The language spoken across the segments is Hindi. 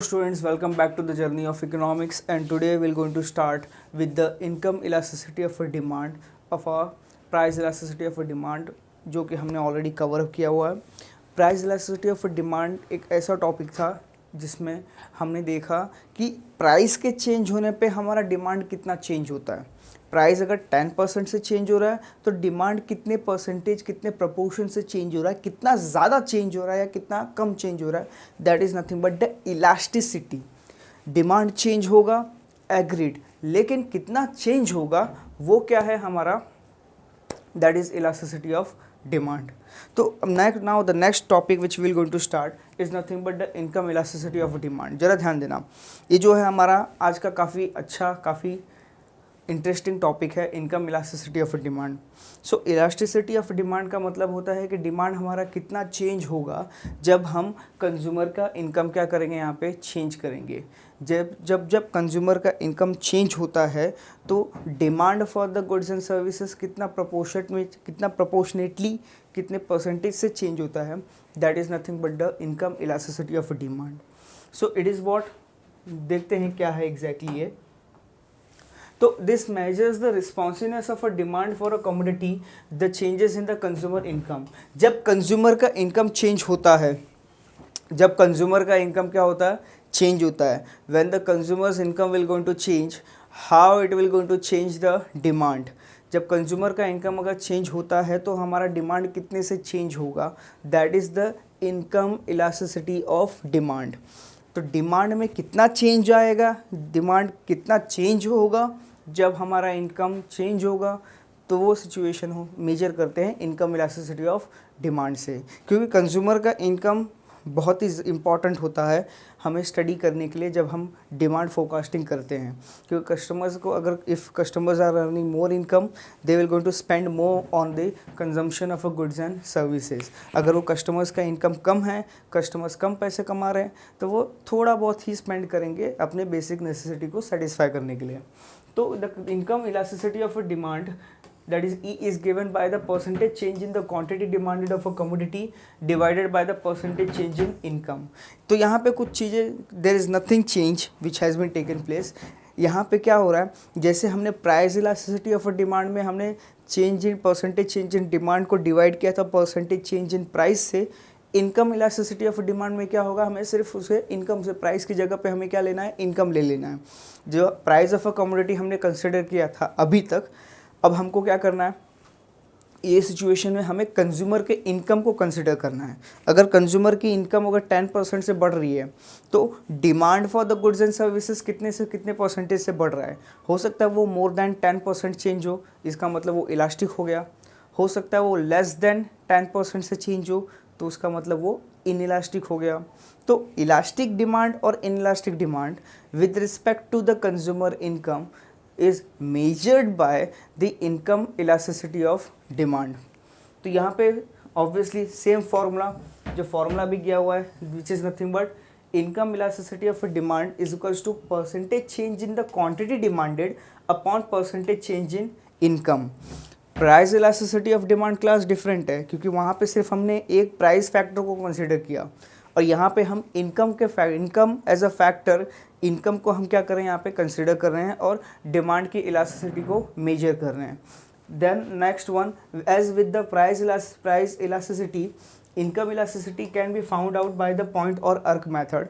Students, welcome back to the journey of economics, and today we're going to start with the income elasticity of a demand of a price elasticity of a demand, जो कि हमने ऑलरेडी कवर किया हुआ है। प्राइस इलास्टिसिटी ऑफ डिमांड एक ऐसा टॉपिक था जिसमें हमने देखा कि प्राइस के चेंज होने पे हमारा डिमांड कितना चेंज होता है। प्राइस अगर 10% से चेंज हो रहा है तो डिमांड कितने परसेंटेज, कितने प्रपोर्शन से चेंज हो रहा है, कितना ज़्यादा चेंज हो रहा है या कितना कम चेंज हो रहा है। That is nothing but the elasticity. Demand change होगा, एग्रीड, लेकिन कितना चेंज होगा वो क्या है हमारा, that is elasticity of demand. तो now the next topic which will going to start is nothing but the income elasticity of demand. ज़रा ध्यान देना, ये जो है हमारा आज का काफ़ी अच्छा, काफ़ी इंटरेस्टिंग टॉपिक है, income elasticity of demand. So elasticity of demand का मतलब होता है कि डिमांड हमारा कितना चेंज होगा जब हम कंज्यूमर का इनकम क्या करेंगे, यहाँ पे चेंज करेंगे। जब कंज्यूमर का इनकम चेंज होता है तो demand for the goods and services कितना प्रपोर्शनेटली, कितने परसेंटेज से चेंज होता है। That is nothing but the income elasticity of demand. So it is what, देखते हैं क्या है एग्जैक्टली ये। तो this measures the responsiveness of a demand for a commodity the changes in the consumer income. जब कंज्यूमर का इनकम चेंज होता है, जब कंज्यूमर का इनकम क्या होता है, चेंज होता है। When the consumers income will going to change, how it will going to change the demand. जब कंज्यूमर का इनकम अगर चेंज होता है तो हमारा डिमांड कितने से चेंज होगा, that is the income elasticity of demand. तो डिमांड में कितना चेंज आएगा, डिमांड कितना चेंज होगा जब हमारा इनकम चेंज होगा, तो वो सिचुएशन हो मेजर करते हैं इनकम इलास्टिसिटी ऑफ डिमांड से। क्योंकि कंज्यूमर का इनकम बहुत ही इम्पॉर्टेंट होता है हमें स्टडी करने के लिए जब हम डिमांड फोरकास्टिंग करते हैं। क्योंकि कस्टमर्स को, अगर if customers are earning more income, they will going to spend more on the consumption of a goods and services. अगर वो कस्टमर्स का इनकम कम है, कस्टमर्स कम पैसे कमा रहे हैं, तो वो थोड़ा बहुत ही स्पेंड करेंगे अपने बेसिक नेसेसिटी को सेटिस्फाई करने के लिए। तो the income elasticity of a demand, that is E, is given by the percentage change in the quantity demanded of a commodity divided by the percentage change in income। तो यहाँ पे कुछ चीज़ें, there is nothing change which has been taken place। यहाँ पे क्या हो रहा है, जैसे हमने price elasticity of a demand में हमने change in percentage change in demand को डिवाइड किया था परसेंटेज चेंज इन प्राइस से। इनकम इलास्टिसिटी ऑफ डिमांड में क्या होगा, हमें सिर्फ उसे इनकम से, प्राइस की जगह पे हमें क्या लेना है, इनकम ले लेना है। जो प्राइस ऑफ अ कमोडिटी हमने कंसिडर किया था अभी तक, अब हमको क्या करना है, ये सिचुएशन में हमें कंज्यूमर के इनकम को कंसिडर करना है। अगर कंज्यूमर की इनकम अगर 10% से बढ़ रही है तो demand for the goods and services कितने से कितने परसेंटेज से बढ़ रहा है। हो सकता है वो मोर देन 10% चेंज हो, इसका मतलब वो इलास्टिक हो गया। हो सकता है वो लेस देन 10% से चेंज हो, तो उसका मतलब वो इनइलास्टिक हो गया। तो इलास्टिक डिमांड और inelastic demand with respect to the consumer income is measured by the income elasticity of demand। तो यहाँ पे obviously same formula, जो formula भी किया हुआ है, which is nothing but income elasticity of a demand is equals to percentage change in the quantity demanded upon percentage change in income। Price elasticity of demand class different है, क्योंकि वहाँ पे सिर्फ हमने एक प्राइस फैक्टर को कंसिडर किया, और यहाँ पे हम income as a factor, income को हम क्या कर रहे हैं, यहाँ पे कंसिडर कर रहे हैं और डिमांड की इलास्टिसिटी को मेजर कर रहे हैं। Then next one, as with the price elasticity, income elasticity can be found out by the point और अर्क मेथड।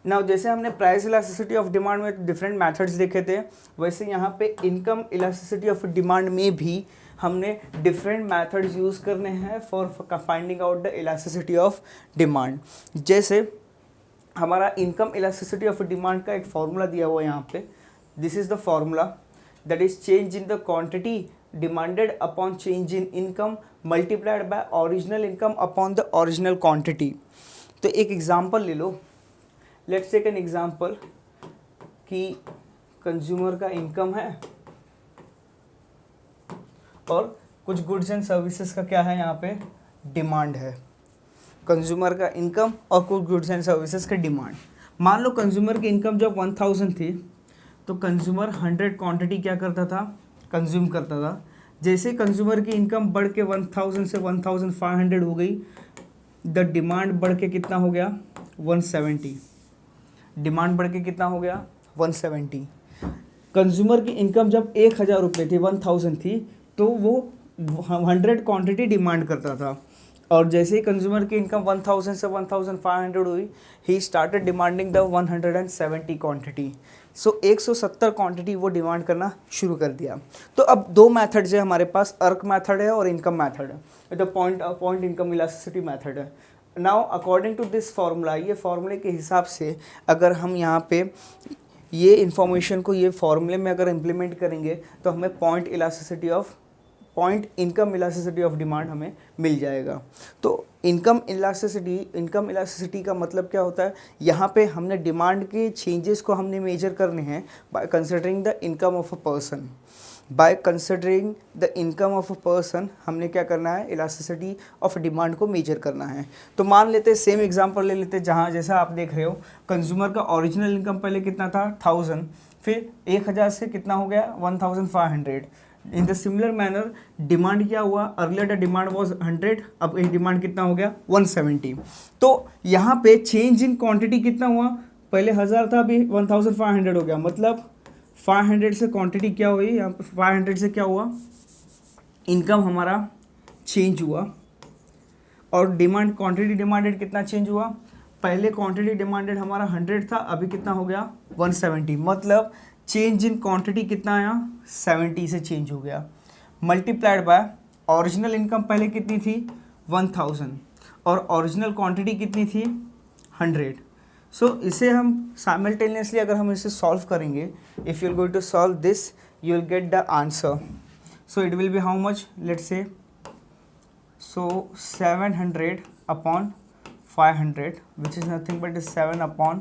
नाउ जैसे हमने प्राइस इलास्टिसिटी ऑफ डिमांड में डिफरेंट मेथड्स देखे थे, वैसे यहाँ पे इनकम इलास्टिसिटी ऑफ डिमांड में भी हमने डिफरेंट मेथड्स यूज़ करने हैं for finding out the elasticity of demand. जैसे हमारा इनकम इलास्टिसिटी ऑफ डिमांड का एक फार्मूला दिया हुआ है यहाँ पे। This is the formula, that is change in the quantity demanded upon change in income multiplied by original income upon the original quantity. तो एक एग्जांपल ले लो, लेट्स टेक एन एग्जांपल कि कंज्यूमर का इनकम है और कुछ गुड्स एंड सर्विसेज का क्या है, यहाँ पे डिमांड है। कंज्यूमर का इनकम और कुछ गुड्स एंड सर्विसेज का डिमांड। मान लो कंज्यूमर की इनकम जब 1000 थी तो कंज्यूमर 100 क्वांटिटी क्या करता था, कंज्यूम करता था। जैसे कंज्यूमर की इनकम बढ़ के 1000 से 1500 हो गई, द डिमांड बढ़ के कितना हो गया, 170। डिमांड बढ़ के कितना हो गया 170। कंज्यूमर की इनकम जब 1000 रुपये थी 1000 थी तो वो 100 क्वांटिटी डिमांड करता था, और जैसे ही कंज्यूमर की इनकम 1000 से 1500 हुई he started demanding the 170 quantity. So 170 quantity वो डिमांड करना शुरू कर दिया। तो अब दो मेथड्स है हमारे पास, अर्क मेथड है और इनकम मेथड है, the point income elasticity method है। Now according to this formula, ये फार्मूले के हिसाब से अगर हम यहाँ पे ये इन्फॉर्मेशन को ये फार्मूले में अगर इम्प्लीमेंट करेंगे तो हमें point income elasticity of demand हमें मिल जाएगा। तो इनकम इलास्टिसिटी का मतलब क्या होता है, यहाँ पे हमने डिमांड के चेंजेस को हमने मेजर करने हैं by considering the income of a person. By considering the income of a person हमने क्या करना है, इलास्टिसिटी ऑफ डिमांड को मेजर करना है। तो मान लेते हैं, सेम एग्जांपल ले लेते हैं, जहाँ जैसा आप देख रहे हो कंज्यूमर का ओरिजिनल इनकम पहले कितना था 1000, फिर 1000 से कितना हो गया 1500। इन द सिमिलर मैनर डिमांड क्या हुआ, अर्लियर द डिमांड वाज 100, अब ये डिमांड कितना हो गया 170। तो यहाँ पे चेंज इन क्वांटिटी कितना हुआ, पहले 1000 था अभी 1500 हो गया, मतलब 500 से क्वांटिटी क्या हुई, यहाँ पे 500 से क्या हुआ, इनकम हमारा चेंज हुआ। और डिमांड क्वांटिटी डिमांडेड कितना चेंज हुआ, पहले क्वांटिटी डिमांडेड हमारा 100 था, अभी कितना हो गया 170, मतलब चेंज इन क्वांटिटी कितना आया 70 से चेंज हो गया, मल्टीप्लाइड बाय ओरिजिनल इनकम पहले कितनी थी 1000 और ओरिजिनल क्वांटिटी कितनी थी 100। सो इसे हम साइमल्टेनियसली अगर हम इसे सॉल्व करेंगे, if you are going to solve this you will get the answer. So it will be how much, let's say so 700 upon 500 which is nothing but 7 upon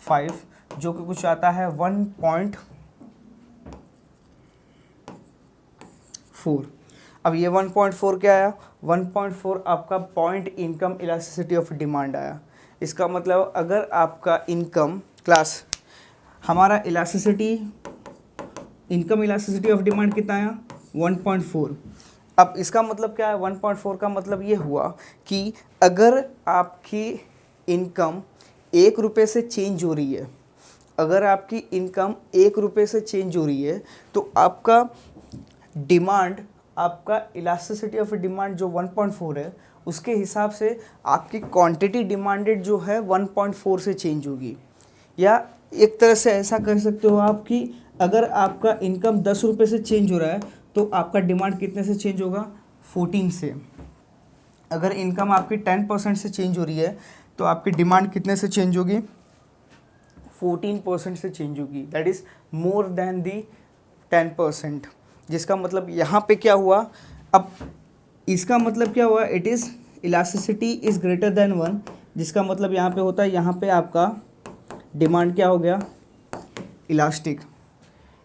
5, जो कि कुछ आता है 1.4। अब ये 1.4 क्या आया, 1.4 आपका point income elasticity of demand आया। इसका मतलब अगर आपका इनकम क्लास हमारा इनकम इलास्टिसिटी ऑफ डिमांड कितना आया 1.4। अब इसका मतलब क्या है, 1.4 का मतलब ये हुआ कि अगर आपकी इनकम 1 रुपये से चेंज हो रही है, अगर आपकी इनकम 1 रुपये से चेंज हो रही है तो आपका डिमांड, आपका इलास्टिसिटी ऑफ डिमांड जो 1.4 है उसके हिसाब से आपकी क्वांटिटी डिमांडेड जो है 1.4 से चेंज होगी। या एक तरह से ऐसा कर सकते हो आप कि अगर आपका इनकम 10 रुपये से चेंज हो रहा है तो आपका डिमांड कितने से चेंज होगा 14 से। अगर इनकम आपकी 10% से चेंज हो रही है तो आपकी डिमांड कितने से चेंज होगी 14% से चेंज होगी, दैट इज़ मोर देन दी 10%। जिसका मतलब यहाँ पे क्या हुआ, अब इसका मतलब क्या हुआ, it is elasticity is greater than 1, जिसका मतलब यहाँ पे होता है, यहाँ पे आपका डिमांड क्या हो गया इलास्टिक,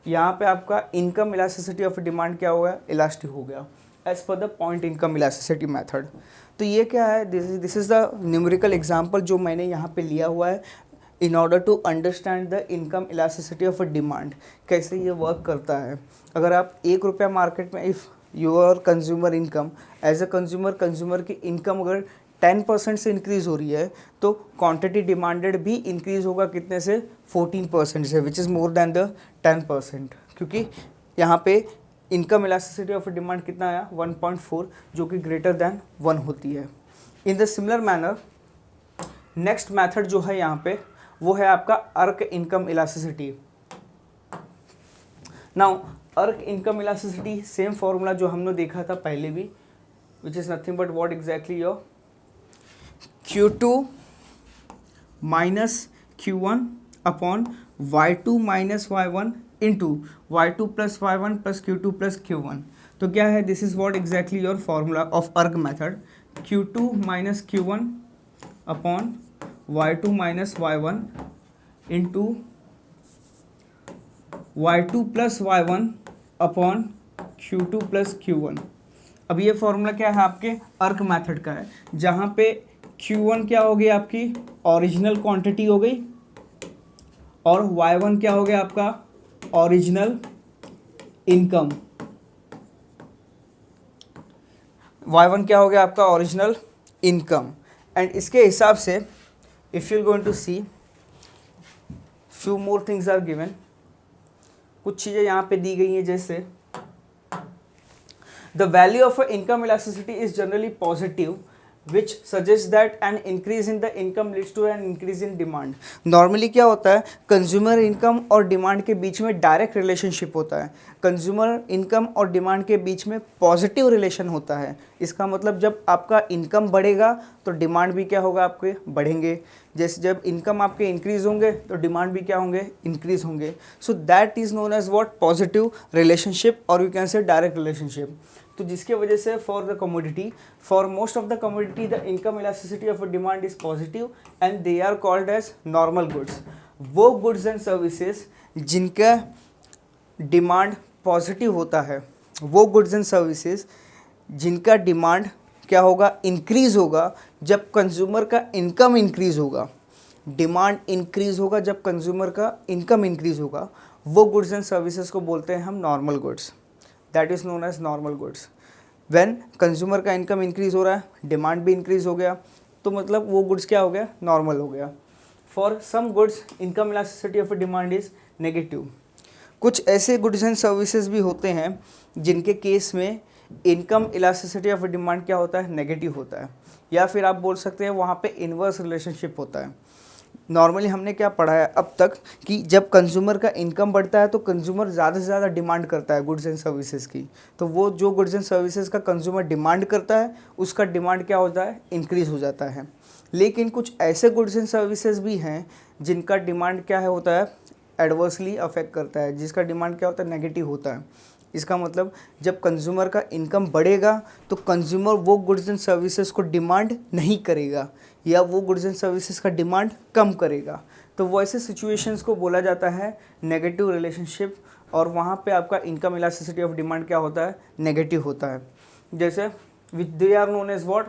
यहाँ पे आपका इनकम इलास्टिसिटी ऑफ डिमांड क्या हुआ इलास्टिक हो गया as per the point income elasticity method. तो ये क्या है, this is the numerical example जो मैंने यहाँ पे लिया हुआ है in order to understand the income elasticity of a demand, कैसे ये वर्क करता है। अगर आप 1 रुपया मार्केट में, if your consumer income as a consumer की इनकम अगर 10% से इंक्रीज़ हो रही है तो क्वांटिटी डिमांडेड भी इंक्रीज़ होगा कितने से 14% से, which is more than the 10%, क्योंकि यहाँ पे इनकम इलास्टिसिटी ऑफ डिमांड कितना आया 1.4 जो कि ग्रेटर देन 1 होती है। In the similar manner next method जो है यहाँ पे वो है आपका arc income elasticity. Now arc income elasticity same formula जो हमने देखा था पहले भी, which is nothing but what exactly your Q2 minus Q1 upon Y2 minus Y1 into Y2 plus Y1 plus Q2 plus Q1। तो क्या है, this is what exactly your formula of arc method, Q2 minus Q1 upon Y2 minus Y1 into Y2 plus Y1 upon Q2 plus Q1। अब ये फॉर्मूला क्या है आपके अर्क मेथड का है, जहाँ पे Q1 क्या हो गई आपकी ओरिजिनल क्वांटिटी हो गई और Y1 क्या हो गया आपका ओरिजिनल इनकम, Y1 क्या हो गया आपका ओरिजिनल इनकम। एंड इसके हिसाब से if you going to see few more things are given, कुछ चीज़ें यहाँ पे दी गई हैं, जैसे the value of income elasticity is generally positive which suggests that an increase in the income leads to an increase in demand. Normally क्या होता है, कंज्यूमर इनकम और डिमांड के बीच में डायरेक्ट रिलेशनशिप होता है, कंज्यूमर इनकम और डिमांड के बीच में पॉजिटिव रिलेशन होता है। इसका मतलब जब आपका इनकम बढ़ेगा तो डिमांड भी क्या होगा, आपके बढ़ेंगे। जैसे जब इनकम आपके इंक्रीज होंगे तो डिमांड भी क्या होंगे, इंक्रीज होंगे। So that is known as what, positive relationship, और you can say direct relationship. तो जिसके वजह से for the commodity, for most of the commodity the income elasticity of demand is positive and they are called as normal goods. वो गुड्स एंड सर्विसेज जिनका डिमांड पॉजिटिव होता है, वो गुड्स एंड सर्विसेज जिनका डिमांड क्या होगा, इंक्रीज होगा जब कंज्यूमर का इनकम इंक्रीज होगा। डिमांड इंक्रीज होगा जब कंज्यूमर का इनकम इंक्रीज होगा, वो गुड्स एंड सर्विसेज को बोलते हैं हम normal goods. That is known as normal goods. When consumer का इनकम इंक्रीज हो रहा है, डिमांड भी इंक्रीज हो गया, तो मतलब वो गुड्स क्या हो गया, नॉर्मल हो गया। For some goods income elasticity of demand is negative. कुछ ऐसे गुड्स एंड सर्विसेज भी होते हैं जिनके केस में इनकम इलास्टिसिटी ऑफ डिमांड क्या होता है, नेगेटिव होता है, या फिर आप बोल सकते हैं वहाँ पे इन्वर्स रिलेशनशिप होता है। नॉर्मली हमने क्या पढ़ा है अब तक कि जब कंज्यूमर का इनकम बढ़ता है तो कंज्यूमर ज़्यादा से ज़्यादा डिमांड करता है गुड्स एंड सर्विसेज की। तो वो जो गुड्स एंड सर्विसेज का कंज्यूमर डिमांड करता है, उसका डिमांड क्या होता है, इंक्रीज़ हो जाता है। लेकिन कुछ ऐसे गुड्स एंड सर्विसेज भी हैं जिनका डिमांड क्या है होता है, एडवर्सली अफेक्ट करता है, जिसका डिमांड क्या होता है, नेगेटिव होता है। इसका मतलब जब कंज्यूमर का इनकम बढ़ेगा तो कंज्यूमर वो गुड्स एंड सर्विसेज को डिमांड नहीं करेगा, या वो गुड्स एंड सर्विसेज का डिमांड कम करेगा। तो वैसे सिचुएशंस को बोला जाता है नेगेटिव रिलेशनशिप, और वहाँ पे आपका इनकम इलास्टिसिटी ऑफ डिमांड क्या होता है, नेगेटिव होता है। जैसे which they are known as what,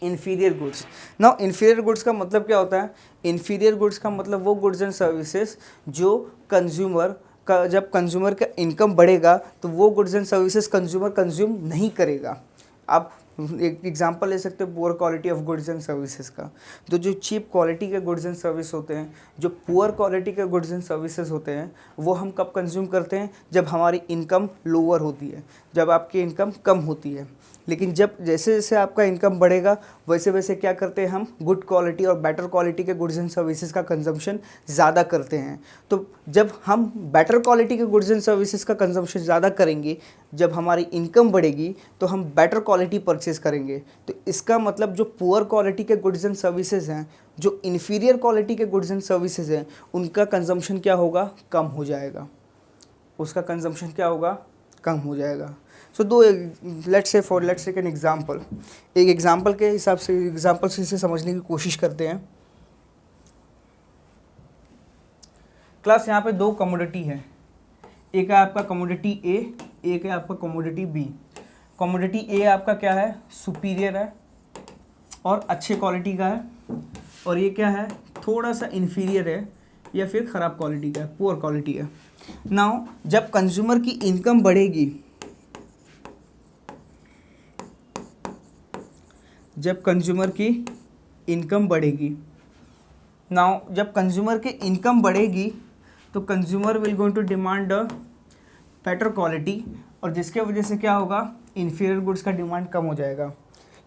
inferior goods. Now inferior goods का मतलब क्या होता है, इन्फीरियर गुड्स का मतलब वो गुड्स एंड सर्विसेज जो कंज्यूमर का, जब कंज्यूमर का इनकम बढ़ेगा तो वो goods and services consumer consume नहीं करेगा। आप एक एग्जांपल ले सकते हो poor quality of goods and services का। तो जो चीप क्वालिटी के गुड्स एंड सर्विस होते हैं, जो पुअर क्वालिटी के गुड्स एंड सर्विसेज होते हैं, वो हम कब कंज्यूम करते हैं, जब हमारी इनकम लोअर होती है, जब आपकी इनकम कम होती है। लेकिन जब जैसे जैसे आपका इनकम बढ़ेगा वैसे वैसे क्या करते हैं हम, गुड क्वालिटी और बेटर क्वालिटी के गुड्स एंड सर्विसेज का कंजम्पशन ज़्यादा करते हैं। तो जब हम बेटर क्वालिटी के गुड्स एंड सर्विसेज का कंजम्पशन ज़्यादा करेंगे, जब हमारी इनकम बढ़ेगी तो हम बेटर क्वालिटी परचेज करेंगे। तो इसका मतलब जो पुअर क्वालिटी के गुड्स एंड सर्विसेज हैं, जो इन्फीरियर क्वालिटी के गुड्स एंड सर्विसेज हैं, उनका कंजम्पशन क्या होगा, कम हो जाएगा। उसका कंजम्पशन क्या होगा, कम हो जाएगा। सो दो लेट्स टेक एन एग्जांपल। एक एग्जांपल के हिसाब से, एग्जांपल से इसे समझने की कोशिश करते हैं। क्लास यहाँ पे दो कमोडिटी है, एक है आपका कमोडिटी ए, एक है आपका कमोडिटी बी। कमोडिटी ए आपका क्या है, सुपीरियर है और अच्छे क्वालिटी का है, और ये क्या है, थोड़ा सा इन्फीरियर है या फिर ख़राब क्वालिटी का है, पुअर क्वालिटी है। नाउ जब कंज्यूमर की इनकम बढ़ेगी, जब कंज्यूमर की इनकम बढ़ेगी, नाउ जब कंज्यूमर की इनकम बढ़ेगी तो consumer will going to demand a better quality, और जिसके वजह से क्या होगा, इन्फीरियर गुड्स का डिमांड कम हो जाएगा।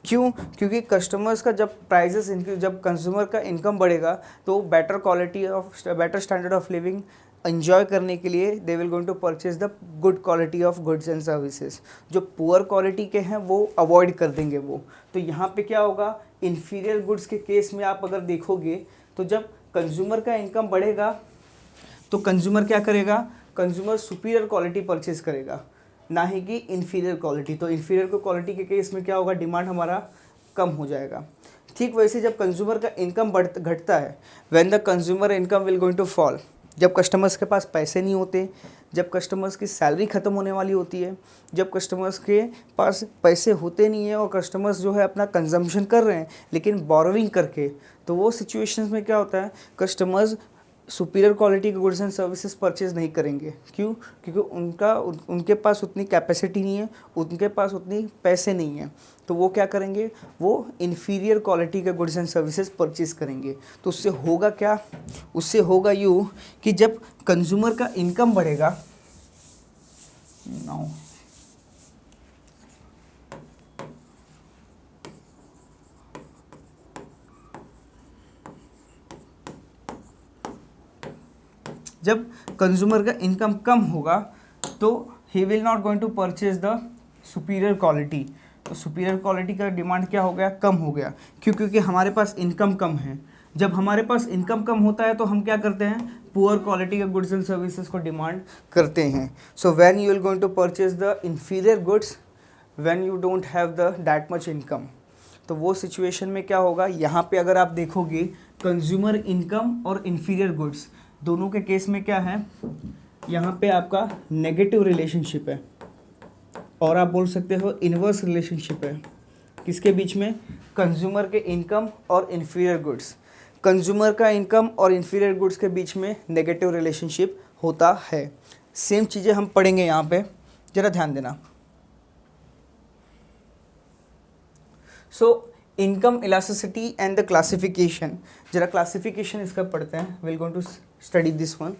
क्यों, क्योंकि कस्टमर्स का जब प्राइजेस इंक्रीज, जब कंज्यूमर का इनकम बढ़ेगा तो better quality of, better standard of living enjoy करने के लिए they will going to purchase the good quality of goods and services. जो पुअर क्वालिटी के हैं वो अवॉइड कर देंगे वो। तो यहाँ पे क्या होगा, इन्फीरियर गुड्स के केस में आप अगर देखोगे तो जब कंज्यूमर का इनकम बढ़ेगा तो कंज्यूमर क्या करेगा, कंज्यूमर सुपीरियर क्वालिटी परचेज करेगा, ना ही कि इन्फीरियर क्वालिटी। तो इन्फीरियर क्वालिटी के केस में क्या होगा, डिमांड हमारा कम हो जाएगा। ठीक वैसे जब कंज्यूमर का इनकम घटता है, when the consumer income will going to fall, जब कस्टमर्स के पास पैसे नहीं होते, जब कस्टमर्स की सैलरी ख़त्म होने वाली होती है, जब कस्टमर्स के पास पैसे होते नहीं है और कस्टमर्स जो है अपना कंजम्पशन कर रहे हैं लेकिन बोरोइंग करके, तो वो सिचुएशंस में क्या होता है, कस्टमर्स सुपीरियर क्वालिटी के गुड्स एंड सर्विसेज परचेज नहीं करेंगे। क्यों? क्योंकि उनके पास उतनी कैपेसिटी नहीं है, उनके पास उतनी पैसे नहीं है, तो वो क्या करेंगे, वो इन्फीरियर क्वालिटी के गुड्स एंड सर्विसेज परचेज करेंगे। तो उससे होगा क्या? उससे होगा यूँ कि जब कंज्यूमर का इनकम बढ़ेगा, नाउ जब कंज्यूमर का इनकम कम होगा तो he will not going to purchase the superior quality. तो सुपीरियर क्वालिटी का डिमांड क्या हो गया? कम हो गया। क्यों? क्योंकि हमारे पास इनकम कम है। जब हमारे पास इनकम कम होता है तो हम क्या करते हैं? पुअर क्वालिटी के गुड्स एंड सर्विसेज को डिमांड करते हैं। So when you will going to purchase the inferior goods when you don't have the that much income. तो वो सिचुएशन में क्या होगा? यहाँ पे अगर आप देखोगे कंज्यूमर इनकम और इन्फीरियर गुड्स दोनों के केस में क्या है? यहाँ पे आपका नेगेटिव रिलेशनशिप है, और आप बोल सकते हो इन्वर्स रिलेशनशिप है। किसके बीच में? कंज्यूमर के इनकम और इन्फीरियर गुड्स। कंज्यूमर का इनकम और इन्फीरियर गुड्स के बीच में नेगेटिव रिलेशनशिप होता है। सेम चीज़ें हम पढ़ेंगे यहाँ पे, जरा ध्यान देना। So income elasticity and the classification, जरा क्लासिफिकेशन इसका पढ़ते हैं। Will going to study this one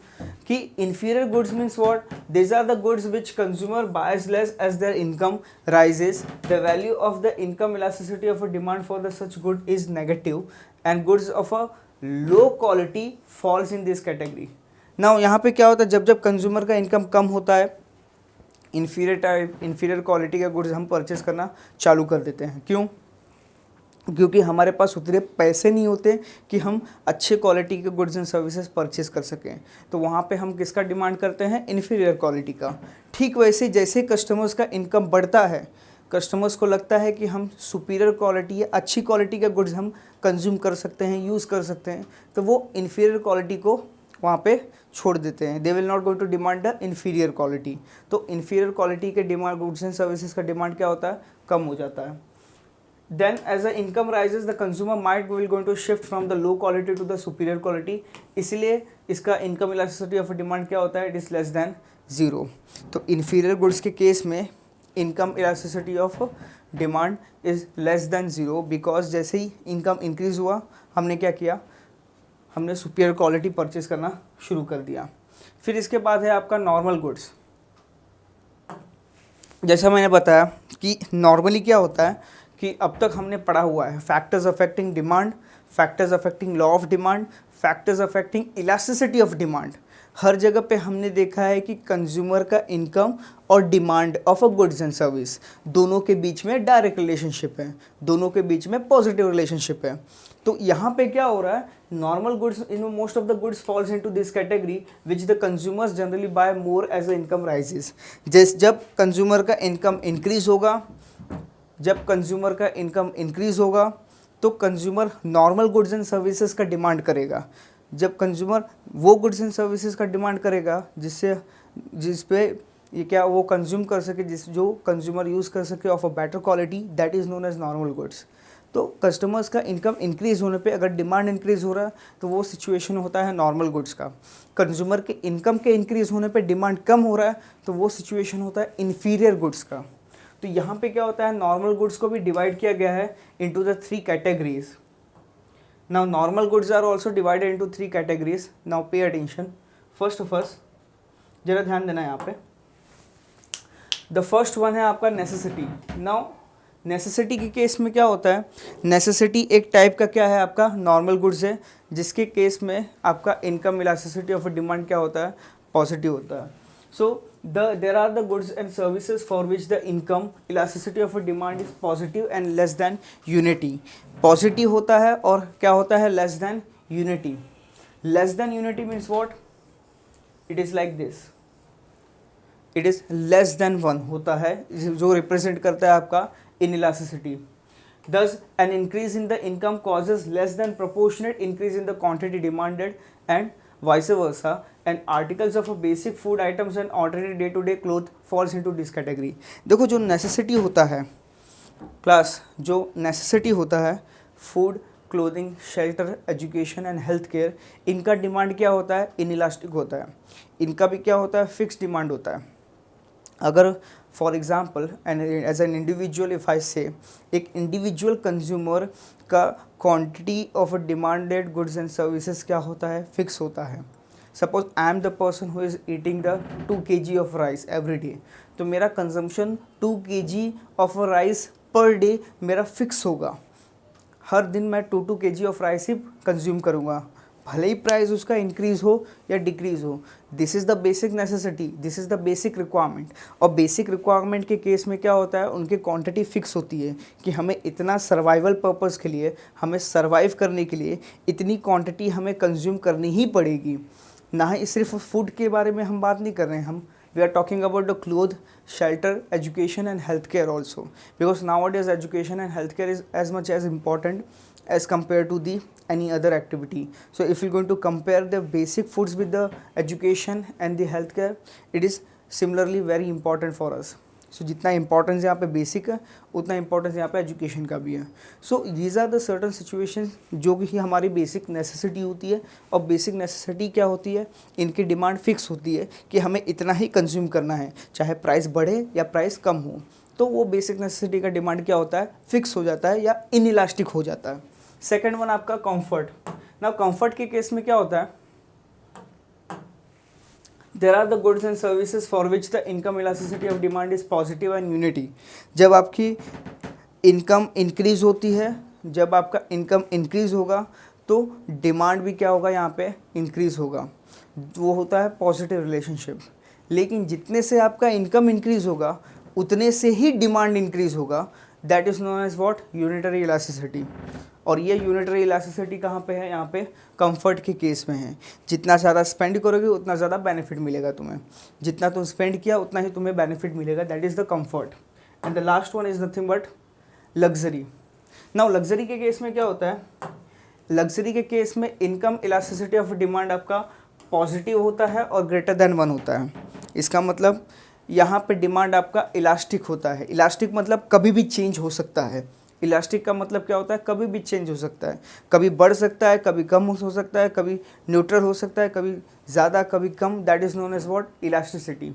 कि inferior goods means what? This are the goods which consumer buys less as their income rises. The value of the income elasticity of a demand for the such good is negative and goods of a low quality falls in this category. Now यहाँ पे क्या होता है? जब जब कंज्यूमर का इनकम कम होता है, इन्फीरियर क्वालिटी का गुड्स हम परचेस करना चालू कर देते हैं। क्यों? क्योंकि हमारे पास उतने पैसे नहीं होते कि हम अच्छे क्वालिटी के गुड्स एंड सर्विसेज परचेस कर सकें। तो वहाँ पे हम किसका डिमांड करते हैं? इन्फीरियर क्वालिटी का। ठीक वैसे जैसे कस्टमर्स का इनकम बढ़ता है, कस्टमर्स को लगता है कि हम सुपीरियर क्वालिटी या अच्छी क्वालिटी के गुड्स हम कंज्यूम कर सकते हैं, यूज़ कर सकते हैं, तो वो इन्फीरियर क्वालिटी को वहाँ पे छोड़ देते हैं। They will not going to demand the inferior quality. तो इन्फीरियर क्वालिटी के डिमांड गुड्स एंड सर्विसेज का डिमांड क्या होता है? कम हो जाता है। Then as the income rises, the consumer might will going to shift from the low quality to the superior quality. इसलिए इसका income elasticity of demand क्या होता है? It is less than 0. तो inferior goods के केस में income elasticity of demand is less than 0 because जैसे ही income increase हुआ, हमने क्या किया? हमने superior quality purchase करना शुरू कर दिया। फिर इसके बाद है आपका normal goods। जैसा मैंने बताया कि नॉर्मली क्या होता है कि अब तक हमने पढ़ा हुआ है factors affecting demand, factors affecting law of demand, factors affecting elasticity of demand. हर जगह पे हमने देखा है कि कंज्यूमर का इनकम और demand of a goods and service दोनों के बीच में डायरेक्ट रिलेशनशिप है, दोनों के बीच में पॉजिटिव रिलेशनशिप है। तो यहाँ पे क्या हो रहा है? Normal goods, in most of the goods falls into this category which the consumers generally buy more as the income rises. जब कंज्यूमर का इनकम इंक्रीज होगा, जब कंज्यूमर का इनकम इंक्रीज होगा तो consumer normal goods and services का डिमांड करेगा। जब कंज्यूमर वो गुड्स एंड सर्विसेज का डिमांड करेगा जिस पे ये क्या वो कंज्यूम कर सके, जो कंज्यूमर यूज़ कर सके of a better quality, that is known as normal goods. तो कस्टमर्स का इनकम इंक्रीज होने पे अगर डिमांड इंक्रीज हो रहा है तो वो सिचुएशन होता है नॉर्मल गुड्स का। कंज्यूमर के इनकम के इंक्रीज होने पे डिमांड कम हो रहा है तो वो सिचुएशन होता है इन्फीरियर गुड्स का। तो यहाँ पे क्या होता है? नॉर्मल गुड्स को भी डिवाइड किया गया है into the 3 categories. Now normal goods are also divided into 3 categories. Now pay attention. First जरा ध्यान देना यहाँ पे। द फर्स्ट वन है आपका नेसेसिटी। नाउ नेसेसिटी के केस में क्या होता है? नेसेसिटी एक टाइप का क्या है? आपका नॉर्मल गुड्स है, जिसके केस में आपका इनकम इलास्टिसिटी ऑफ डिमांड क्या होता है? पॉजिटिव होता है। So there are the goods and services for which the income elasticity of a demand is positive and less than unity. Positive होता है और क्या होता है? less than unity. Less than unity means what? It is like this. It is less than 1 होता है, जो रिप्रेजेंट करता है आपका inelasticity. Thus an increase in the income causes less than proportionate increase in the quantity demanded and vice versa, and articles of a basic food items and ordinary day to day cloth falls into this category. देखो जो नेसेसिटी होता है क्लास, जो नेसेसिटी होता है food, clothing, shelter, education and health care, इनका डिमांड क्या होता है, इनइलास्टिक होता है। इनका भी क्या होता है, फिक्स डिमांड होता है। अगर for example and as an individual if I say, एक इंडिविजुअल कंज्यूमर का quantity of demanded goods and services क्या होता है, फिक्स होता है। Suppose I am the person who is eating the 2 kg of rice every day, तो मेरा consumption 2 kg of rice per day मेरा फिक्स होगा। हर दिन मैं 2 kg ऑफ राइस ही कंज्यूम करूँगा, भले ही प्राइस उसका इंक्रीज हो या डिक्रीज हो। This is the basic necessity, this is the basic requirement. और बेसिक रिक्वायरमेंट के केस में क्या होता है, उनकी क्वांटिटी फिक्स होती है कि हमें इतना सर्वाइवल पर्पस के लिए, हमें सर्वाइव करने के लिए इतनी क्वांटिटी हमें कंज्यूम करनी ही पड़ेगी। ना ही सिर्फ फूड के बारे में हम बात नहीं कर रहे हैं, हम we are talking about the cloth, shelter, education and healthcare also, because nowadays education and healthcare is as much as important as compared to the any other activity. So if you're going to compare the basic foods with the education and the healthcare, it is similarly very important for us. So जितना इम्पोर्टेंस यहाँ पे बेसिक है, उतना इम्पोर्टेंस यहाँ पे एजुकेशन का भी है। So these are the certain situation जो कि हमारी बेसिक नेसेसिटी होती है। और बेसिक नेसेसिटी क्या होती है, इनकी डिमांड फिक्स होती है कि हमें इतना ही कंज्यूम करना है, चाहे प्राइस बढ़े या प्राइस कम हो। तो वो बेसिक नेसेसिटी का डिमांड क्या होता है, फिक्स हो जाता है या इनइलास्टिक हो जाता है। सेकेंड वन आपका कम्फर्ट। ना कम्फर्ट के केस में क्या होता है, there are the goods and services for which the income elasticity of demand is positive and unity। जब आपकी इनकम इंक्रीज होती है, जब आपका इनकम इंक्रीज होगा तो डिमांड भी क्या होगा, यहाँ पे इंक्रीज होगा, वो होता है पॉजिटिव रिलेशनशिप। लेकिन जितने से आपका इनकम इंक्रीज होगा उतने से ही डिमांड इंक्रीज होगा, that is known as what, unitary elasticity. और ये यूनिटरी इलास्टिसिटी कहाँ पे है, यहाँ पे कंफर्ट के केस में है। जितना ज़्यादा स्पेंड करोगे उतना ज़्यादा बेनिफिट मिलेगा तुम्हें, जितना तुम स्पेंड किया उतना ही तुम्हें बेनिफिट मिलेगा, that is the comfort. And the last one is nothing but luxury. Now luxury के केस में क्या होता है, लग्जरी के केस में इनकम इलास्टिसिटी ऑफ डिमांड आपका पॉजिटिव होता है और ग्रेटर देन 1 होता है। इसका मतलब यहाँ पे डिमांड आपका इलास्टिक होता है। इलास्टिक मतलब कभी भी चेंज हो सकता है। इलास्टिक का मतलब क्या होता है, कभी भी चेंज हो सकता है, कभी बढ़ सकता है, कभी कम हो सकता है, कभी न्यूट्रल हो सकता है, कभी ज़्यादा कभी कम, that is known as what, elasticity.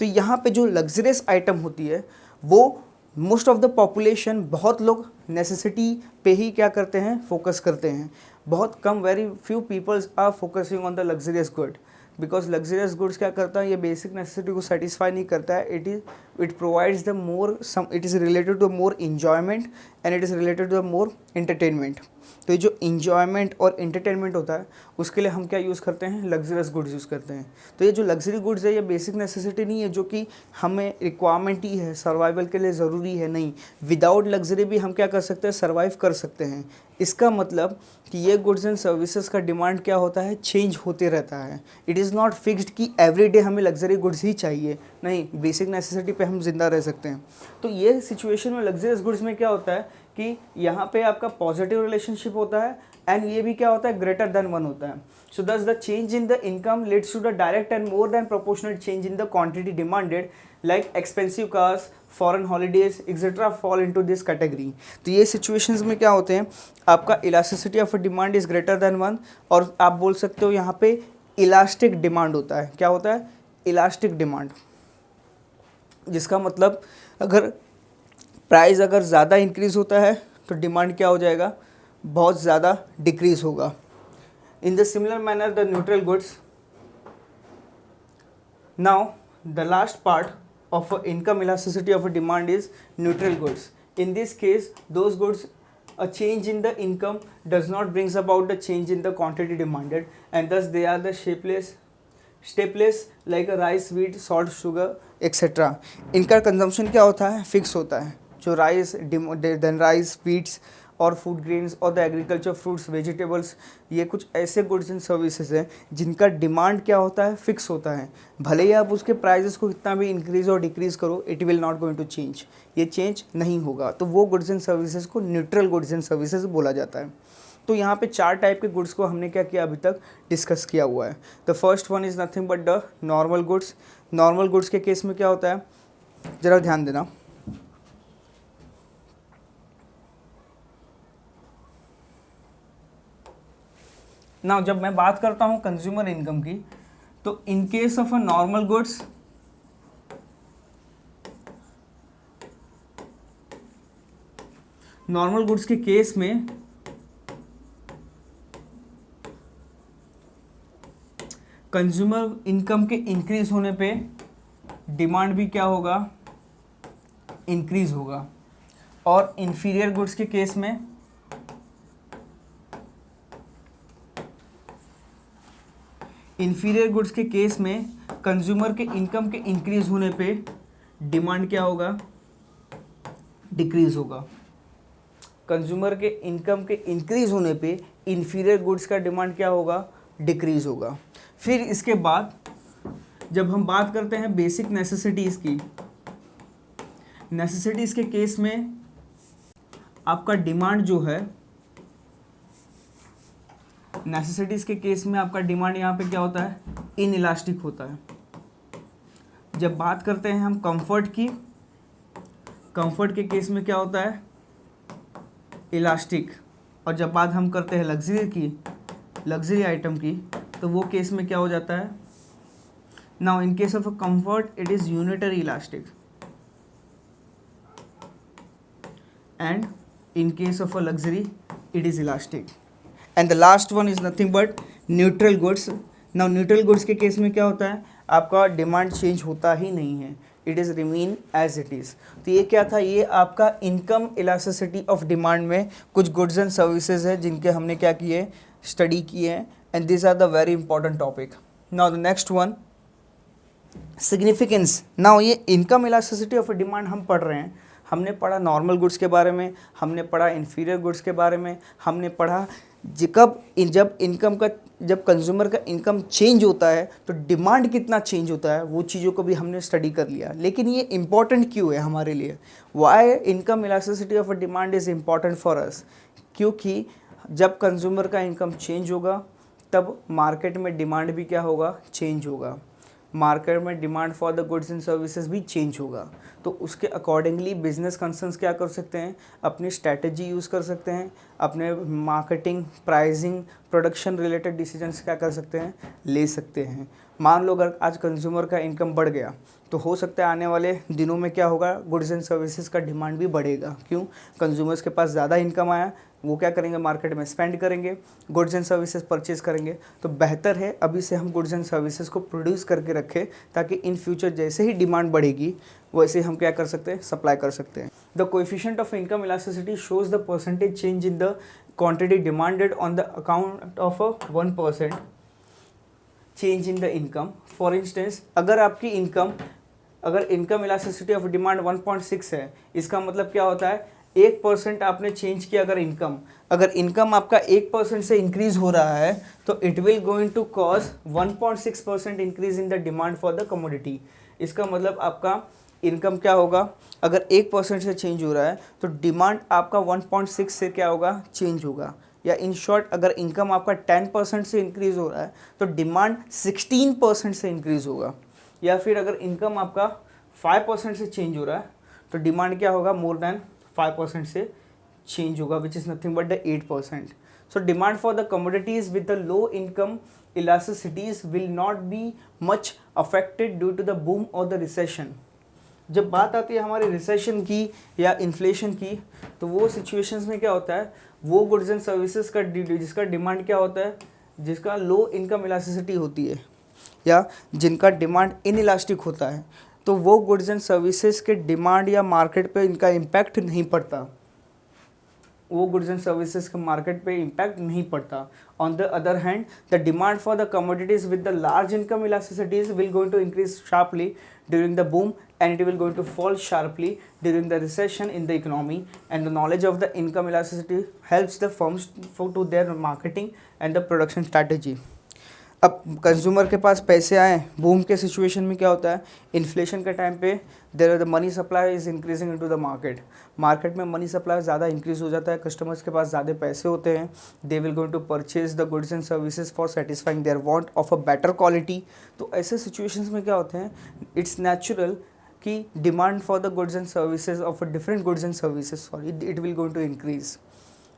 तो यहाँ पे जो लग्जरियस आइटम होती है वो मोस्ट ऑफ द पॉपुलेशन, बहुत लोग नेसेसिटी पे ही क्या करते हैं, फोकस करते हैं। बहुत कम, very few peoples are focusing on the luxurious good, because luxurious goods क्या करता है, ये बेसिक नेसेसिटी को सेटिस्फाई नहीं करता है। It provides the more some, it is related to more enjoyment and it is related to more entertainment. तो ये जो इंजॉयमेंट और एंटरटेनमेंट होता है उसके लिए हम क्या यूज़ करते हैं, लग्जरियस गुड्स यूज़ करते हैं। तो ये जो लग्जरी गुड्स है ये बेसिक नेसेसिटी नहीं है जो कि हमें रिक्वायरमेंट ही है, सर्वाइवल के लिए ज़रूरी है, नहीं। विदाउट लग्जरी भी हम क्या कर सकते हैं, सर्वाइव कर सकते हैं। इसका मतलब कि ये गुड्स एंड सर्विसेज का डिमांड क्या होता है, चेंज होते रहता है। इट इज़ नॉट फिक्स्ड कि एवरीडे हमें लग्जरी गुड्स ही चाहिए, नहीं, बेसिक नेसेसिटी पे हम जिंदा रह सकते हैं। तो ये सिचुएशन में लग्जरियस गुड्स में क्या होता है कि यहाँ पे आपका पॉजिटिव रिलेशनशिप होता है एंड ये भी क्या होता है, ग्रेटर देन 1 होता है। So thus the change in the income leads to the direct and more than proportional change in the quantity demanded, like expensive cars, foreign holidays etcetera fall into this category. तो ये सिचुएशंस में क्या होते हैं, आपका elasticity of demand is greater than 1, और आप बोल सकते हो यहाँ पे इलास्टिक डिमांड होता है। क्या होता है, इलास्टिक डिमांड, जिसका मतलब अगर प्राइस अगर ज़्यादा इंक्रीज़ होता है तो डिमांड क्या हो जाएगा, बहुत ज़्यादा डिक्रीज़ होगा। इन the similar manner the neutral goods. Now the last part of income elasticity of a demand is neutral goods. In this case, those goods, a change in the income does not brings about the change in the quantity demanded, and thus they are the staples like a rice, wheat, salt, sugar, etc. इनका कंजम्पशन क्या होता है, फिक्स होता है। जो राइस, देन राइस, व्हीट्स और फूड ग्रेन्स और द एग्रीकल्चर, फ्रूट्स, वेजिटेबल्स, ये कुछ ऐसे गुड्स एंड सर्विसेज हैं जिनका डिमांड क्या होता है, फिक्स होता है। भले ही आप उसके प्राइजेस को कितना भी इंक्रीज और डिक्रीज करो, it will not going to change, ये चेंज नहीं होगा। तो वो गुड्स एंड सर्विसेज को न्यूट्रल गुड्स एंड सर्विसेज बोला जाता है। तो यहाँ पे 4 टाइप के गुड्स को हमने क्या किया, अभी तक डिस्कस किया हुआ है। The first one is nothing but the normal goods. Normal goods के केस में क्या होता है, ज़रा ध्यान देना। नाउ जब मैं बात करता हूँ कंज्यूमर इनकम की, तो in case of a normal goods, normal goods के केस में कंज्यूमर इनकम के इंक्रीज होने पे डिमांड भी क्या होगा, इंक्रीज होगा। और इंफीरियर गुड्स के केस में इंफीरियर गुड्स के केस में कंज्यूमर के इनकम के इंक्रीज होने पे डिमांड क्या होगा, डिक्रीज होगा। कंज्यूमर के इनकम के इंक्रीज होने पे इंफीरियर गुड्स का डिमांड क्या होगा, डिक्रीज होगा। फिर इसके बाद जब हम बात करते हैं बेसिक नेसेसिटीज़ की, नेसेसिटीज़ के केस में आपका डिमांड जो है, नेसेसिटीज़ के केस में आपका डिमांड यहाँ पे क्या होता है, इनइलास्टिक होता है। जब बात करते हैं हम कंफर्ट की, कंफर्ट के केस में क्या होता है, इलास्टिक। और जब बात हम करते हैं लग्जरी की, लग्जरी आइटम की, तो वो केस में क्या हो जाता है, now in case of a comfort it is unitary elastic, and in case of a luxury it is elastic, and the last one is nothing but neutral goods. now neutral goods के केस में क्या होता है, आपका डिमांड चेंज होता ही नहीं है, it is remain as it is. तो ये क्या था, ये आपका इनकम इलास्टिसिटी ऑफ डिमांड में कुछ गुड्स एंड सर्विसेज है जिनके हमने क्या किए, स्टडी किए हैं, and this are the very important topic. Now the next one, significance. Now ये इनकम इलास्टिसिटी ऑफ डिमांड हम पढ़ रहे हैं, हमने पढ़ा नॉर्मल गुड्स के बारे में, हमने पढ़ा इन्फीरियर गुड्स के बारे में, हमने पढ़ा जब कंज्यूमर का इनकम चेंज होता है तो डिमांड कितना चेंज होता है, वो चीज़ों को भी हमने स्टडी कर लिया। लेकिन ये इम्पॉर्टेंट क्यों है हमारे लिए, why income elasticity of a demand is important for us, क्योंकि जब कंज्यूमर का इनकम चेंज होगा तब मार्केट में डिमांड भी क्या होगा, चेंज होगा। मार्केट में demand for the goods and services भी चेंज होगा, तो उसके अकॉर्डिंगली बिजनेस कंसर्न्स क्या कर सकते हैं, अपनी स्ट्रैटेजी यूज़ कर सकते हैं, अपने marketing, pricing, production related decisions क्या कर सकते हैं, ले सकते हैं। मान लो अगर आज कंज्यूमर का इनकम बढ़ गया तो हो सकता है आने वाले दिनों में क्या होगा, गुड्स एंड सर्विसेज का डिमांड भी बढ़ेगा। क्यों, कंज्यूमर्स के पास ज़्यादा इनकम आया, वो क्या करेंगे, मार्केट में स्पेंड करेंगे, गुड्स एंड सर्विसेज परचेज करेंगे। तो बेहतर है अभी से हम गुड्स एंड सर्विसेज को प्रोड्यूस करके रखें, ताकि इन फ्यूचर जैसे ही डिमांड बढ़ेगी वैसे हम क्या कर सकते हैं, सप्लाई कर सकते हैं। The coefficient of income elasticity shows the percentage change in the quantity demanded on the account of 1% change in the income. For instance, अगर इनकम इलास्टिसिटी ऑफ डिमांड 1.6 है, इसका मतलब क्या होता है, 1% आपने चेंज किया अगर इनकम आपका 1% से इंक्रीज हो रहा है तो it will going to cause 1.6% increase in the demand for the commodity. इसका मतलब आपका इनकम क्या होगा, अगर 1% से चेंज हो रहा है तो डिमांड आपका 1.6 से क्या होगा, चेंज होगा। या इन शॉर्ट, अगर इनकम आपका 10% से इंक्रीज हो रहा है तो डिमांड 16% से इंक्रीज होगा। या फिर अगर इनकम आपका 5% से चेंज हो रहा है तो डिमांड क्या होगा, मोर देन 5% से चेंज होगा, विच is nothing but the 8%. So demand for the commodities with the low income elasticities will not be much affected due to the boom or the recession. जब बात आती है हमारे रिसेशन की या इन्फ्लेशन की, तो वो सिचुएशंस में क्या होता है, वो गुड्स एंड सर्विसेज का जिसका डिमांड क्या होता है, जिसका लो इनकम इलास्टिसिटी होती है या जिनका डिमांड इनइलास्टिक होता है, तो वो गुड्स एंड सर्विसेज के डिमांड या मार्केट पे इनका इम्पैक्ट नहीं पड़ता, वो गुड्स एंड सर्विसेज का मार्केट पे इम्पैक्ट नहीं पड़ता। On the other hand, the demand for the commodities with the large income elasticities will going to increase sharply during the boom and it will going to fall sharply during the recession in the economy, and the knowledge of the income elasticity helps the firms to their marketing and the production strategy. अब कंज्यूमर के पास पैसे आए, बूम के सिचुएशन में क्या होता है, इन्फ्लेशन के टाइम पे there the money supply is increasing into the market, market में मनी सप्लाई ज़्यादा इंक्रीज हो जाता है, कस्टमर्स के पास ज़्यादा पैसे होते हैं, they will going to purchase the goods and services for satisfying their want of a better quality. तो ऐसे सिचुएशंस में क्या होते हैं, इट्स नेचुरल कि demand for the goods and services of different goods and services it will going to increase.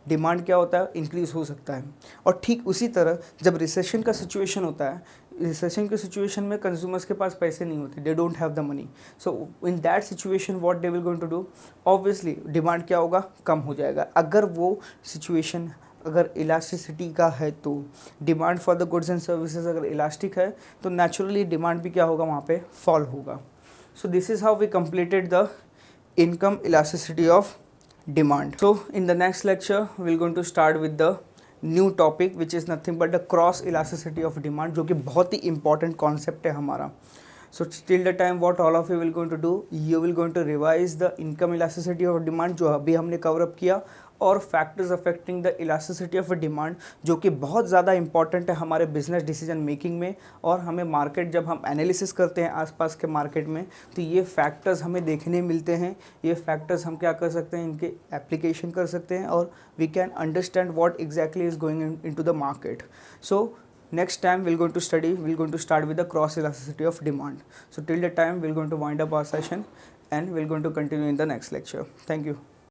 Demand क्या होता है, इंक्रीज हो सकता है। और ठीक उसी तरह जब रिसेशन का सिचुएशन होता है, रिसेशन के सिचुएशन में कंज्यूमर्स के पास पैसे नहीं होते, they don't have the money, so in that situation what they will going to do, obviously demand क्या होगा, कम हो जाएगा। अगर वो सिचुएशन अगर इलास्टिसिटी का है तो demand for the goods and services अगर इलास्टिक है तो नेचुरली डिमांड भी क्या होगा, वहाँ पे फॉल होगा। So this is how we completed the income elasticity of demand. So in the next lecture we're going to start with the new topic which is nothing but the cross elasticity of demand, जो कि बहुत ही important concept है हमारा। So till the time what all of you will going to do, you will going to revise the income elasticity of demand जो अभी हमने cover up किया, और factors affecting the elasticity of demand जो कि बहुत ज़्यादा इंपॉर्टेंट है हमारे बिजनेस डिसीजन मेकिंग में। और हमें मार्केट जब हम एनालिसिस करते हैं आसपास के मार्केट में, तो ये फैक्टर्स हमें देखने मिलते हैं। ये फैक्टर्स हम क्या कर सकते हैं, इनके एप्लीकेशन कर सकते हैं और we can understand what exactly is going into the market. So next time we're going to start with the cross elasticity of demand. So till the time we're going to wind up our session and we're going to continue in the next lecture. Thank you.